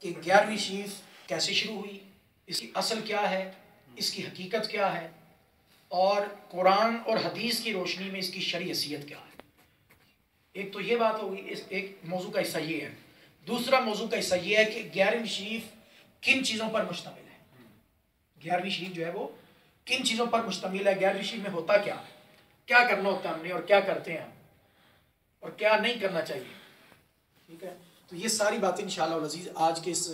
کہ 11ویں شریف کیسے شروع ہوئی، اس کی اصل کیا ہے، اس کی حقیقت کیا ہے، اور قرآن اور حدیث کی روشنی میں اس کی شرعی حیثیت کیا ہے۔ ایک تو یہ بات ہوگی، ایک موضوع کا حصہ یہ ہے۔ دوسرا موضوع کا حصہ یہ ہے کہ 11ویں شریف کن چیزوں پر مشتمل ہے۔ 11ویں شریف جو ہے وہ کن چیزوں پر مشتمل ہے، 11ویں شریف میں ہوتا کیا ہے، کیا کرنا ہوتا ہے ہم نے اور کیا کرتے ہیں اور کیا نہیں کرنا چاہیے، ٹھیک ہے۔ تو یہ ساری باتیں انشاءاللہ العزیز آج کے اس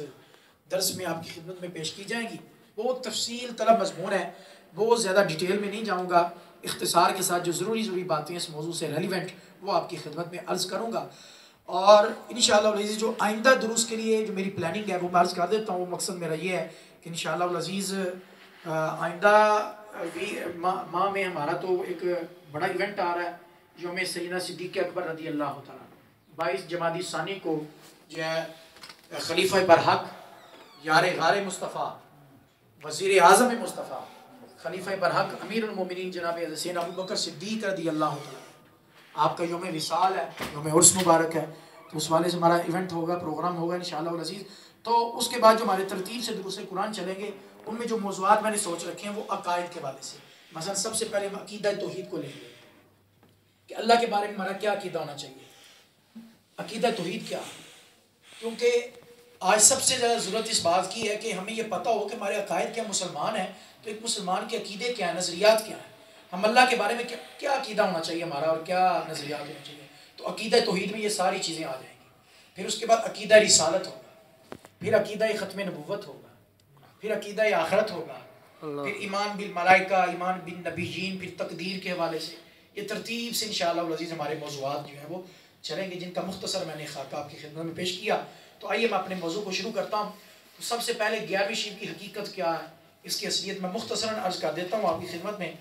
درس میں آپ کی خدمت میں پیش کی جائیں گی۔ بہت تفصیل طلب مضمون ہے، بہت زیادہ ڈیٹیل میں نہیں جاؤں گا، اختصار کے ساتھ جو ضروری باتیں اس موضوع سے ریلیونٹ وہ آپ کی خدمت میں عرض کروں گا۔ اور انشاءاللہ العزیز جو آئندہ دروس کے لیے جو میری پلاننگ ہے وہ میں عرض کر دیتا ہوں۔ مقصد میرا یہ ہے کہ انشاءاللہ العزیز آئندہ ماہ میں ہمارا تو ایک بڑا ایونٹ آ رہا ہے، یوم سیدنا صدیق اکبر رضی اللہ تعالیٰ 22 جمادی ثانی کو جو ہے خلیفہ برحق، یار غار مصطفیٰ، وزیر اعظم مصطفیٰ، خلیفہ برحق امیر المومنین جناب سیدنا ابوبکر صدیق رضی اللہ تعالیٰ، آپ کا یوم وصال ہے، یوم عرس مبارک ہے، تو اس والے سے ہمارا ایونٹ ہوگا، پروگرام ہوگا انشاءاللہ العزیز۔ تو اس کے بعد جو ہمارے ترتیب سے دروس قرآن چلیں گے، ان میں جو موضوعات میں نے سوچ رکھے ہیں وہ عقائد کے والے سے، مثلا سب سے پہلے ہم عقیدہ توحید کو لیں گے کہ اللہ کے بارے میں ہمارا کیا عقیدہ ہونا چاہیے، عقیدہ توحید کیا ہے، کیونکہ آج سب سے زیادہ ضرورت اس بات کی ہے کہ ہمیں یہ پتہ ہو کہ ہمارے عقائد کیا، مسلمان ہیں تو ایک مسلمان کے عقیدے کیا ہیں، نظریات کیا ہیں، ہم اللہ کے بارے میں کیا عقیدہ ہونا چاہیے ہمارا اور کیا نظریات ہونا چاہیے۔ تو عقیدہ توحید میں یہ ساری چیزیں آ جائیں گی۔ پھر اس کے بعد عقیدہ رسالت ہوگا، پھر عقیدہ ختم نبوت ہوگا، پھر عقیدہ آخرت ہوگا، پھر ایمان بالملائکہ، ایمان بالنبیین، پھر تقدیر کے حوالے سے یہ ترتیب سے انشاءاللہ العزیز ہمارے موضوعات جو ہیں وہ چلیں گے، جن کا مختصر میں نے خاکہ آپ کی خدمت میں پیش کیا۔ تو آئیے میں اپنے موضوع کو شروع کرتا ہوں۔ تو سب سے پہلے 11ویں شریف کی حقیقت کیا ہے، اس کی اصلیت میں مختصراً عرض کر دیتا ہوں آپ کی خدمت میں۔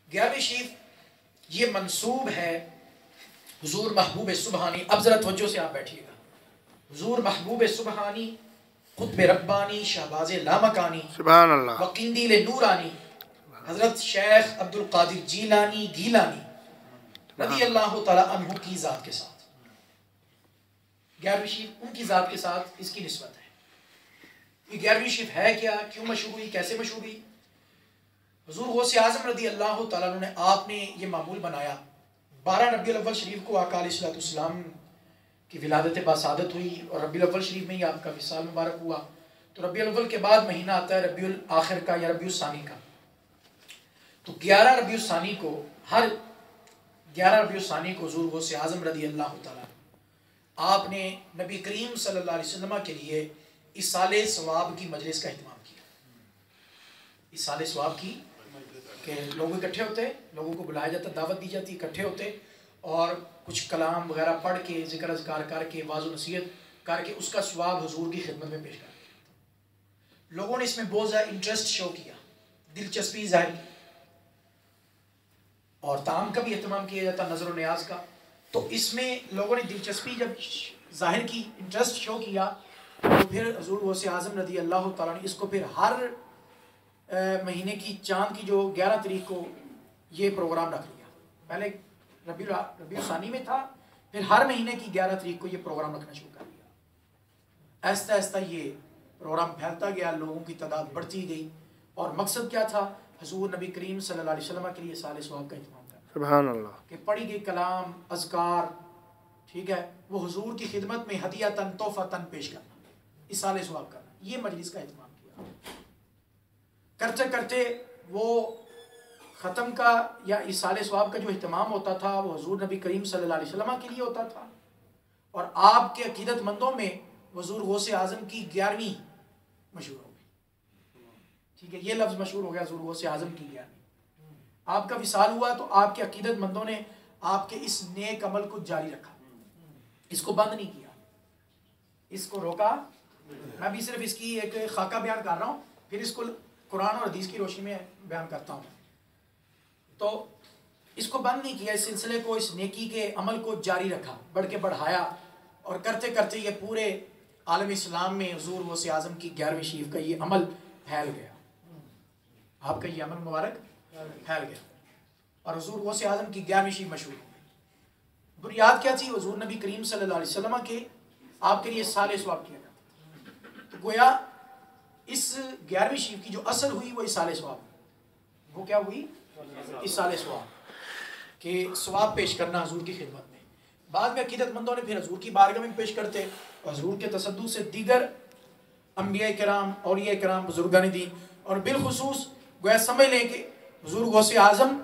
11ویں شریف یہ منسوب ہے حضور محبوب سبحانی، اب ذرا توجہ سے آپ بیٹھیے گا، حضور محبوب سبحانی، قطب ربانی، شہباز لامکانی، سبحان اللہ، وقندیل نورانی، حضرت شیخ عبد القادر جیلانی گیلانی رضی اللہ تعالیٰ عنہ کی ذات کے ساتھ 11ویں شریف ان کی ذات کے ساتھ اس کی نسبت ہے۔ یہ 11ویں شریف ہے کیا، کیوں مشہور ہوئی، کیسے مشہور ہوئی؟ حضور غوث اعظم رضی اللہ تعالیٰ عنہ نے آپ نے یہ معمول بنایا، 12 ربیع الاول شریف کو آقا علیہ السلام کی ولادت باسعادت ہوئی اور ربیع الاول شریف میں ہی آپ کا وصال مبارک ہوا۔ تو ربیع الاول کے بعد مہینہ آتا ہے ربیع الاخر کا یا ربیع الثانی کا۔ تو 11 ربیع الثانی کو، ہر 11 ربیع الثانی کو حضور غوث اعظم رضی اللہ تعالیٰ آپ نے نبی کریم صلی اللہ علیہ وسلم کے لیے اصال ثواب کی مجلس کا اہتمام کیا۔ اصال ثواب کی کہ لوگ اکٹھے ہوتے، لوگوں کو بلایا جاتا، دعوت دی جاتی، اکٹھے ہوتے اور کچھ کلام وغیرہ پڑھ کے، ذکر اذکار کر کے، واعظ و نصیحت کر کے اس کا ثواب حضور کی خدمت میں پیش کر دیا۔ لوگوں نے اس میں بہت زیادہ انٹرسٹ شو کیا، دلچسپی ظاہر کی، اور طعام کا بھی اہتمام کیا جاتا، نظر و نیاز کا۔ تو اس میں لوگوں نے دلچسپی جب ظاہر کی، انٹرسٹ شو کیا، تو پھر حضور غوث اعظم رضی اللہ تعالیٰ نے اس کو پھر ہر مہینے کی چاند کی جو 11 تاریخ کو یہ پروگرام رکھ لیا۔ پہلے ربیع الثانی میں تھا، پھر ہر مہینے کی 11 تاریخ کو یہ پروگرام رکھنا شروع کر دیا۔ آہستہ آہستہ یہ پروگرام پھیلتا گیا، لوگوں کی تعداد بڑھتی گئی، اور مقصد کیا تھا؟ حضور نبی کریم صلی اللہ علیہ وسلم کے لیے اصال ثواب کا اہتمام کرنا، سبحان اللہ، کہ پڑھی گئی کلام، اذکار، ٹھیک ہے، وہ حضور کی خدمت میں ہدیۃً تحفۃً پیش کرنا، اصال ثواب کرنا، یہ مجلس کا اہتمام کیا۔ کرتے کرتے وہ ختم کا یا اصال ثواب کا جو اہتمام ہوتا تھا وہ حضور نبی کریم صلی اللہ علیہ وسلم کے لیے ہوتا تھا، اور آپ کے عقیدت مندوں میں حضور غوث اعظم کی 11ویں مشہور ہو گئی، ٹھیک ہے، یہ لفظ مشہور ہو گیا، حضور غوث اعظم کی 11ویں۔ آپ کا وصال ہوا تو آپ کے عقیدت مندوں نے آپ کے اس نیک عمل کو جاری رکھا، اس کو بند نہیں کیا، اس کو روکا۔ میں بھی صرف اس کی ایک خاکہ بیان کر رہا ہوں، پھر اس کو قرآن اور حدیث کی روشنی میں بیان کرتا ہوں۔ تو اس کو بند نہیں کیا، اس سلسلے کو، اس نیکی کے عمل کو جاری رکھا، بڑھ کے بڑھایا، اور کرتے کرتے یہ پورے عالم اسلام میں حضور غوث اعظم کی 11ویں شریف کا یہ عمل پھیل گیا، آپ کا یہ عمل مبارک پھیل گیا، اور حضور غوث اعظم کی 11ویں شریف مشہور ہو گئی۔ بنیاد کیا تھی؟ حضور نبی کریم صلی اللہ علیہ وسلم کے آپ کے لیے اصال ثواب کیا جاتا، تو گویا اس 11ویں شریف کی جو اصل ہوئی وہ اصال ثواب، وہ کیا ہوئی؟ اصال ثواب، کہ ثواب پیش کرنا حضور کی خدمت میں۔ بعد میں عقیدت مندوں نے پھر حضور کی بارگاہ میں پیش کرتے، اور حضور کے تصدق سے دیگر انبیاء کرام، اولیاء کرام، بزرگان دین، اور بالخصوص گویا سمجھ لیں کہ حضور غوث اعظم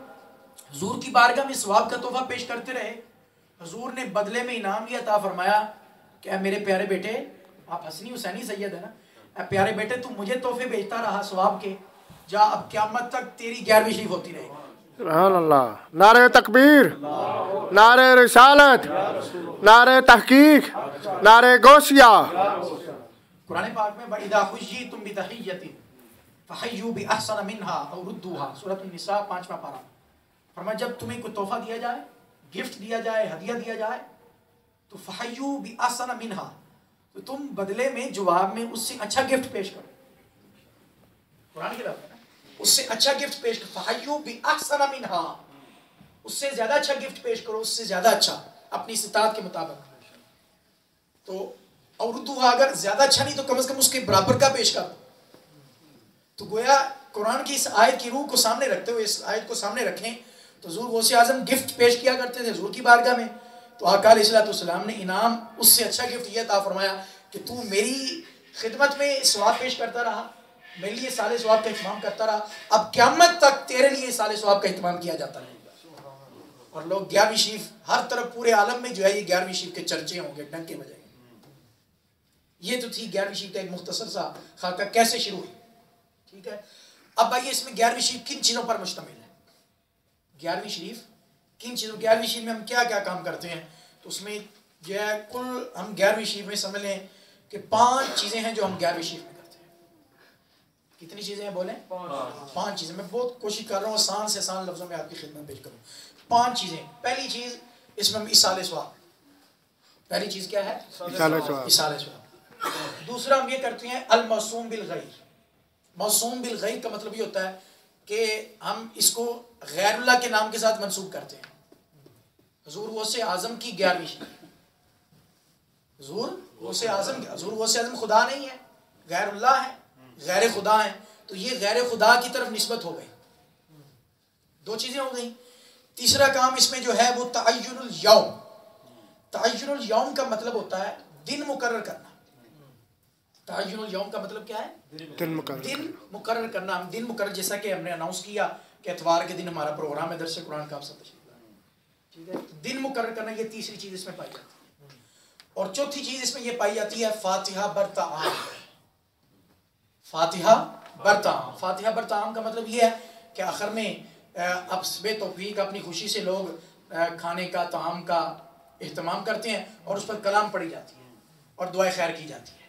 حضور کی بارگاہ میں ثواب کا تحفہ پیش کرتے رہے۔ حضور نے بدلے میں انعام یہ عطا فرمایا کہ اے میرے پیارے بیٹے، آپ حسنی حسینی سید ہے نا، اے پیارے بیٹے تو مجھے تحفے بھیجتا رہا ثواب کے، جا اب قیامت تک تیری 11ویں شریف ہوتی رہے گی۔ سبحان اللہ، نعرہ تکبیر، نعرہ رسالت، نعرہ تحقیق، نعرہ غوثیہ۔ قرآن پاک میں وَإِذَا حُيِّيتُم بِتَحِيَّةٍ فَحَيُّوا بِأَحْسَنَ مِنْهَا أَوْ رُدُّوهَا، سورۃ النساء 5واں پارہ۔ فرمایا جب تمہیں کوئی تحفہ دیا جائے، گفٹ دیا جائے، ہدیہ دیا جائے، تو فَحَيُّوا بِأَحْسَنَ مِنْهَا، تو تم بدلے میں جواب میں اس سے اچھا گفٹ پیش کرو۔ قرآن کی لفظ ہے نا، اس سے اچھا گفٹ پیش کرو، فَحَيُّوا بِأَحْسَنَ مِنْهَا، اس سے زیادہ اچھا گفٹ پیش کرو، اس سے زیادہ اچھا اپنی استطاعت کے مطابق۔ تو اور اگر زیادہ اچھا نہیں تو کم از کم اس کے برابر کا پیش کر۔ تو گویا قرآن کی اس آیت کی روح کو سامنے رکھتے ہوئے، اس آیت کو سامنے رکھیں تو حضور غوث اعظم گفٹ پیش کیا کرتے تھے حضور کی بارگاہ میں، تو آقا علیہ الصلوۃ والسلام نے انعام اس سے اچھا گفٹ یہ عطا فرمایا کہ تو میری خدمت میں ثواب پیش کرتا رہا، میرے لیے سال ثواب کا اہتمام کرتا رہا، اب قیامت تک تیرے لیے سال ثواب کا اہتمام کیا جاتا رہے گا۔ اور لوگ 11ویں شریف ہر طرف پورے عالم میں جو ہے یہ 11ویں شریف کے چرچے ہوں گے، ڈنکے بجائیں گے۔ یہ تو تھی 11ویں شریف کا ایک مختصر سا خاکہ کیسے شروع ہوئی، ٹھیک ہے۔ اب آئیے اس میں 11ویں شریف کن چیزوں پر مشتمل ہے، 11ویں شریف کن چیزوں، 11ویں شریف میں ہم کیا کیا کام کرتے ہیں، تو اس میں جو ہے کل ہم 11ویں شریف میں سمجھ لیں کہ 5 چیزیں ہیں جو ہم 11ویں شریف میں کرتے ہیں۔ کتنی چیزیں ہیں بولیں؟ 5 چیزیں۔ میں بہت کوشش کر رہا ہوں آسان سے آسان لفظوں میں آپ کی خدمت پیش کروں۔ 5 چیزیں۔ پہلی چیز اس میں ہم اصال ثواب، پہلی چیز کیا ہے؟ اصال ثواب۔ دوسرا ہم یہ کرتے ہیں الموسوم بالغیر۔ موسوم بالغیر کا مطلب یہ ہوتا ہے کہ ہم اس کو غیر اللہ کے نام کے ساتھ منسوب کرتے ہیں۔ حضور غوث اعظم کی 11ویں شریف، حضور غوث اعظم خدا نہیں ہے، غیر اللہ ہے، غیر خدا ہے، تو یہ غیر خدا کی طرف نسبت ہو گئی۔ 2 چیزیں ہو گئیں۔ تیسرا کام اس میں جو ہے وہ تعین الیوم۔ تعین الیوم کا مطلب ہوتا ہے دن مقرر کرنا۔ تعین الیوم کا مطلب کیا ہے؟ دن مقرر کرنا۔ ہم دن مقرر، جیسا کہ ہم نے اناؤنس کیا کہ اتوار کے دن ہمارا پروگرام ہے درس قرآن کا، آپ سب تشریف لائیں، ٹھیک ہے۔ دن مقرر کرنا، یہ تیسری چیز اس میں پائی جاتی ہے۔ اور چوتھی چیز اس میں یہ پائی جاتی ہے فاتحہ برطعام۔ فاتحہ برطعام، فاتحہ برطعام کا مطلب یہ ہے کہ آخر میں اب بے توفیق اپنی خوشی سے لوگ کھانے کا، طعام کا اہتمام کرتے ہیں اور اس پر کلام پڑھی جاتی ہے اور دعائے خیر کی جاتی ہے۔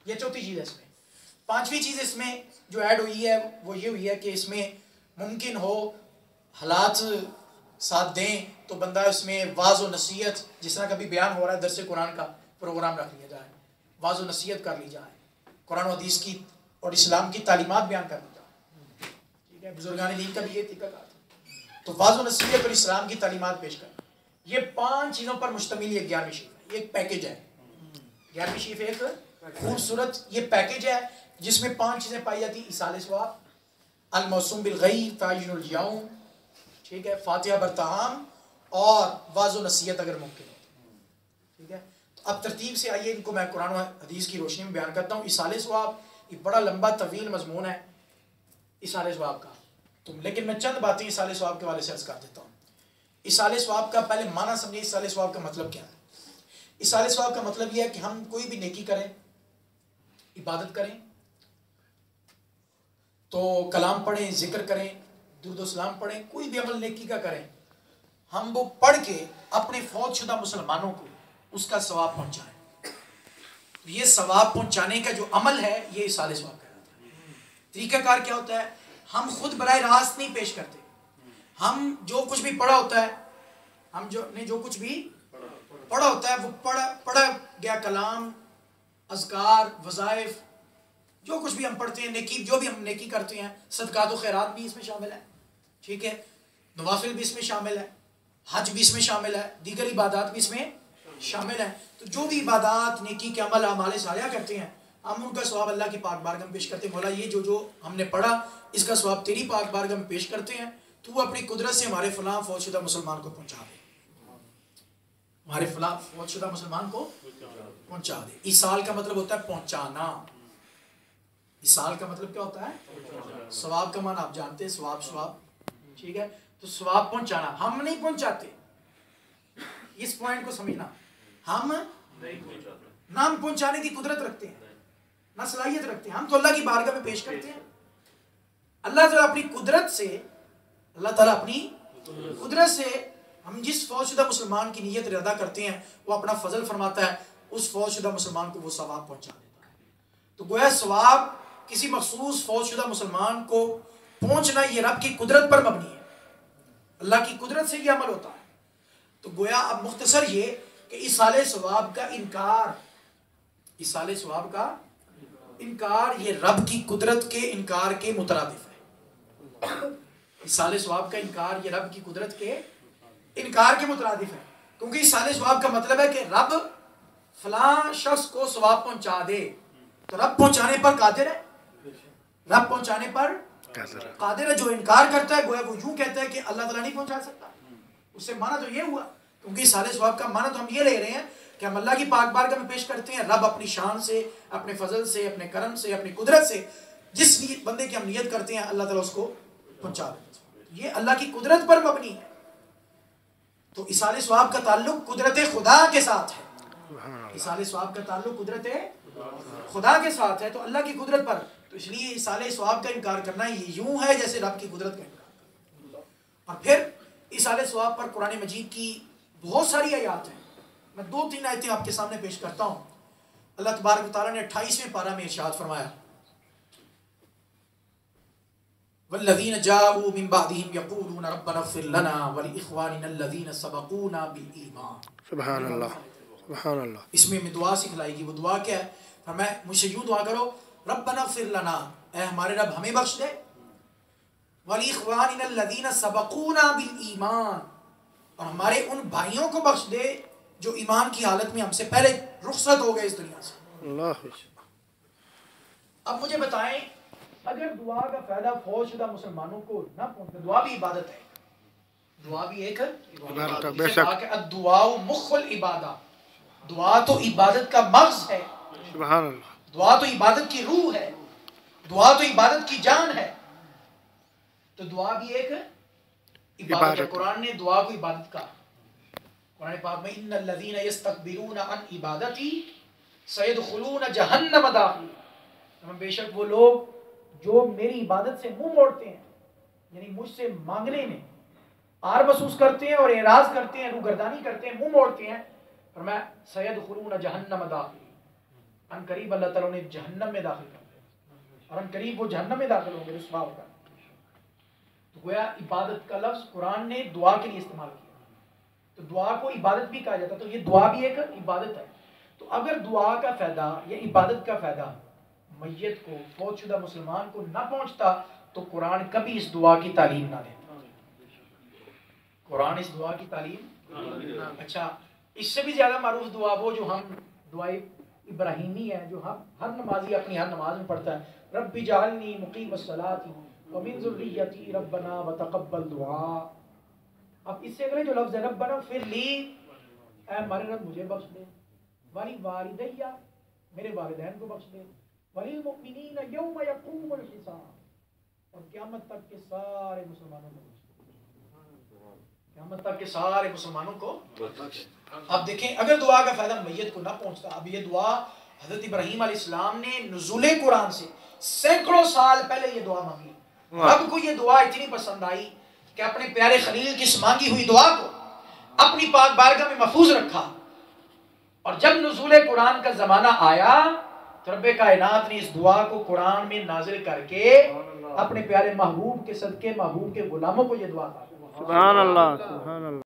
یہ چوتھی چیز ہے اس میں۔ 5ویں چیز اس میں جو ایڈ ہوئی ہے وہ یہ ہوئی ہے کہ اس میں ممکن ہو حالات ساتھ دیں تو بندہ اس میں واعظ و نصیحت، جس طرح کبھی بیان ہو رہا ہے درس قرآن کا پروگرام رکھ لیا جائے، واعظ و نصیحت کر لی جائے، قرآن و حدیث کی اور اسلام کی تعلیمات بیان کر لی جائے، ٹھیک ہے۔ بزرگان دین کا بھی یہ طریقہ کار تھا، تو واعظ و نصیحت اور اسلام کی تعلیمات پیش کرنا۔ یہ 5 چیزوں پر مشتمل یہ 11ویں شریف ہے، یہ ایک پیکج ہے۔ 11ویں شریف ایک خوبصورت یہ پیکج ہے جس میں 5 چیزیں پائی جاتی ہیں: اصال ثواب، الموسوم بالغیر، تعین الیوم، ٹھیک ہے، فاتحہ برطعام، اور واعظ و نصیحت اگر ممکن ہو، ٹھیک ہے۔ تو اب ترتیب سے آئیے ان کو میں قرآن و حدیث کی روشنی میں بیان کرتا ہوں۔ اصال ثواب یہ بڑا لمبا طویل مضمون ہے اصال ثواب کا، لیکن میں چند باتیں اصال ثواب کے حوالے سے عرض کر دیتا ہوں۔ اصال ثواب کا پہلے معنی سمجھیں، اصال ثواب کا مطلب کیا ہے؟ اصال ثواب کا مطلب یہ ہے کہ ہم کوئی بھی نیکی کریں، عبادت کریں، تو کلام پڑھیں، ذکر کریں، درود و سلام پڑھیں، کوئی بھی عمل نیکی کا کریں، ہم وہ پڑھ کے اپنے فوت شدہ مسلمانوں کو اس کا ثواب پہنچائیں۔ یہ ثواب پہنچانے کا جو عمل ہے یہ اصال ثواب کہلاتا ہے۔ طریقہ کار کیا ہوتا ہے؟ ہم خود براہ راست نہیں پیش کرتے، ہم جو کچھ بھی پڑھا ہوتا ہے، ہم جو کچھ بھی پڑھا ہوتا ہے وہ پڑھا گیا کلام، اذکار، وظائف، جو کچھ بھی ہم پڑھتے ہیں، نیکی جو بھی ہم نیکی کرتے ہیں، صدقات و خیرات بھی اس میں شامل ہے، ٹھیک ہے، نوافل بھی اس میں شامل ہے، حج بھی اس میں شامل ہے، دیگر عبادات بھی اس میں شامل ہیں۔ تو جو بھی عبادات، نیکی کے عمل، اعمال صالحہ کرتے ہیں، ہم ان کا ثواب اللہ کی پاک بارگاہ میں پیش کرتے ہیں. مولا یہ جو ہم نے پڑھا اس کا ثواب تیری پاک بارگاہ میں پیش کرتے ہیں. تو اپنی قدرت سے ہمارے فلاں فوت شدہ مسلمان کو پہنچا دے, ہمارے فلاں فوت شدہ مسلمان کو پہنچا دے. ایصال کا مطلب ہوتا ہے پہنچانا. ایصال کا مطلب کیا ہوتا ہے؟ ثواب کا معنی آپ جانتے ہیں, ثواب, ٹھیک ہے. تو ثواب پہنچانا. ہم نہیں پہنچاتے, اس پوائنٹ کو سمجھنا. ہم نہ ہم پہنچانے کی قدرت رکھتے ہیں, نہ صلاحیت رکھتے ہیں. ہم تو اللہ کی بارگاہ میں پیش کرتے ہیں. اللہ تعالیٰ اپنی قدرت سے ہم جس فوت شدہ مسلمان کی نیت ارادہ کرتے ہیں وہ اپنا فضل فرماتا ہے, اس فوت شدہ مسلمان کو وہ ثواب پہنچا دیتا ہے. تو گویا ثواب کسی مخصوص فوت شدہ مسلمان کو پہنچنا یہ رب کی قدرت پر مبنی ہے, اللہ کی قدرت سے یہ عمل ہوتا ہے. تو گویا اب مختصر یہ کہ ایصال ثواب کا انکار یہ رب کی قدرت کے انکار کے مترادف ہے. ایصال ثواب کا انکار یہ رب کی قدرت کے انکار کے مترادف ہے. کیونکہ ایصال ثواب کا مطلب ہے کہ رب فلاں شخص کو ثواب پہنچا دے. تو رب پہنچانے پر قادر ہے, رب پہنچانے پر قادر ہے. جو انکار کرتا ہے گویا وہ یوں کہتا ہے کہ اللہ تعالیٰ نہیں پہنچا سکتا. اس سے معنی تو یہ ہوا, کیونکہ ایصال ثواب کا معنی تو ہم یہ لے رہے ہیں کہ ہم اللہ کی پاک بارگاہ میں پیش کرتے ہیں. رب اپنی شان سے, اپنے فضل سے, اپنے کرم سے, اپنی قدرت سے جس بندے کی ہم نیت کرتے ہیں اللہ تعالیٰ اس کو پہنچا دیتا ہے. یہ اللہ کی قدرت پر مبنی ہے. تو ایصال ثواب کا تعلق قدرت خدا کے ساتھ ہے. ایصال ثواب کا تعلق قدرت خدا کے ساتھ ہے, تو اللہ کی قدرت پر. تو اس لیے ایصال ثواب کا انکار کرنا یہ یوں ہے جیسے رب کی قدرت کا انکار کرنا. اور پھر ایصال ثواب پر قرآن مجید کی بہت ساری آیات ہیں. میں 2-3 آیتیں آپ کے سامنے پیش کرتا ہوں. اللہ تبارک و تعالیٰ نے 28ویں پارہ میں ارشاد فرمایا, والذین جاءوا من بعدهم یقولون ربنا اغفر لنا ولإخواننا الذین سبقونا بالایمان. سبحان اللہ, سبحان اللہ. اس میں دعا سکھلائے گی. وہ دعا کیا ہے؟ فرمایا مجھ سے یوں دعا کرو, ربنا اغفر لنا, اے ہمارے رب ہمیں بخش دے, وَلِإِخْوَانِنَا الَّذِينَ سَبَقُونَا بِالْإِيمَانِ, اور ہمارے ان بھائیوں کو بخش دے جو ایمان کی حالت میں ہم سے پہلے رخصت ہو گئے اس دنیا سے. اللہ. اب مجھے بتائیں, اگر دعا کا فائدہ فوت شدہ مسلمانوں کو نہ پہنچے, دعا بھی عبادت ہے, دعا بھی ایک عبادت ہے. بے شک الدعاء مخ العبادہ, دعا تو عبادت کا مغز ہے. سبحان اللہ. دعا تو عبادت کی روح ہے, دعا تو عبادت کی جان ہے. تو دعا بھی ایک عبادت ہے. قرآن نے دعا کو عبادت کہا. قرآن پاک میں ان الذین یستکبرون عن عبادتی سیدخلون جہنم داخلین, بے شک وہ لوگ جو میری عبادت سے منہ موڑتے ہیں, یعنی مجھ سے مانگنے میں آر محسوس کرتے ہیں اور اعراض کرتے ہیں, روگردانی کرتے ہیں, منہ موڑتے ہیں, فرمایا سیدخلون جہنم داخلین, ان قریب اللہ تعالیٰ نے جہنم میں داخل کر دیا, اور ان قریب وہ جہنم میں داخل ہوں گے, رسوا ہوگا. تو گویا عبادت کا لفظ قرآن نے دعا کے لیے استعمال کیا. تو دعا کو عبادت بھی کہا جاتا ہے, تو یہ دعا بھی ایک عبادت ہے. تو اگر دعا کا فائدہ یا عبادت کا فائدہ میت کو, فوت شدہ مسلمان کو نہ پہنچتا تو قرآن کبھی اس دعا کی تعلیم نہ دیتا. قرآن اس دعا کی تعلیم. اچھا, اس سے بھی زیادہ معروف دعا وہ جو ہم دعائے ابراہیمی ہے, جو ہر نمازی اپنی ہر نماز میں پڑھتا ہے, رب اجعلنی مقیم الصلاۃ ومن ذریتی ربنا وتقبل دعا. اب اس سے اگلے جو لفظ ہے ربنا اغفر لی, اے ہمارے رب مجھے بخش دے, ولی والدیہ, میرے والدین کو بخش دے, وللمؤمنین یوم یقوم الحساب, اور قیامت تک کے سارے مسلمانوں کو بخش دے, قیامت تک کے سارے مسلمانوں کو. اب دیکھیں اگر دعا کا فائدہ میت کو نہ پہنچتا, اب یہ دعا حضرت ابراہیم علیہ السلام نے نزول قرآن سے سینکڑوں سال پہلے یہ دعا مانگی. رب کو یہ دعا اتنی پسند آئی کہ اپنے پیارے خلیل کی اس مانگی ہوئی دعا کو اپنی پاک بارگاہ میں محفوظ رکھا. اور جب نزول قرآن کا زمانہ آیا تو رب کائنات نے اس دعا کو قرآن میں نازل کر کے اپنے پیارے محبوب کے صدقے محبوب کے غلاموں کو یہ دعا دی. سبحان اللہ, سبحان اللہ.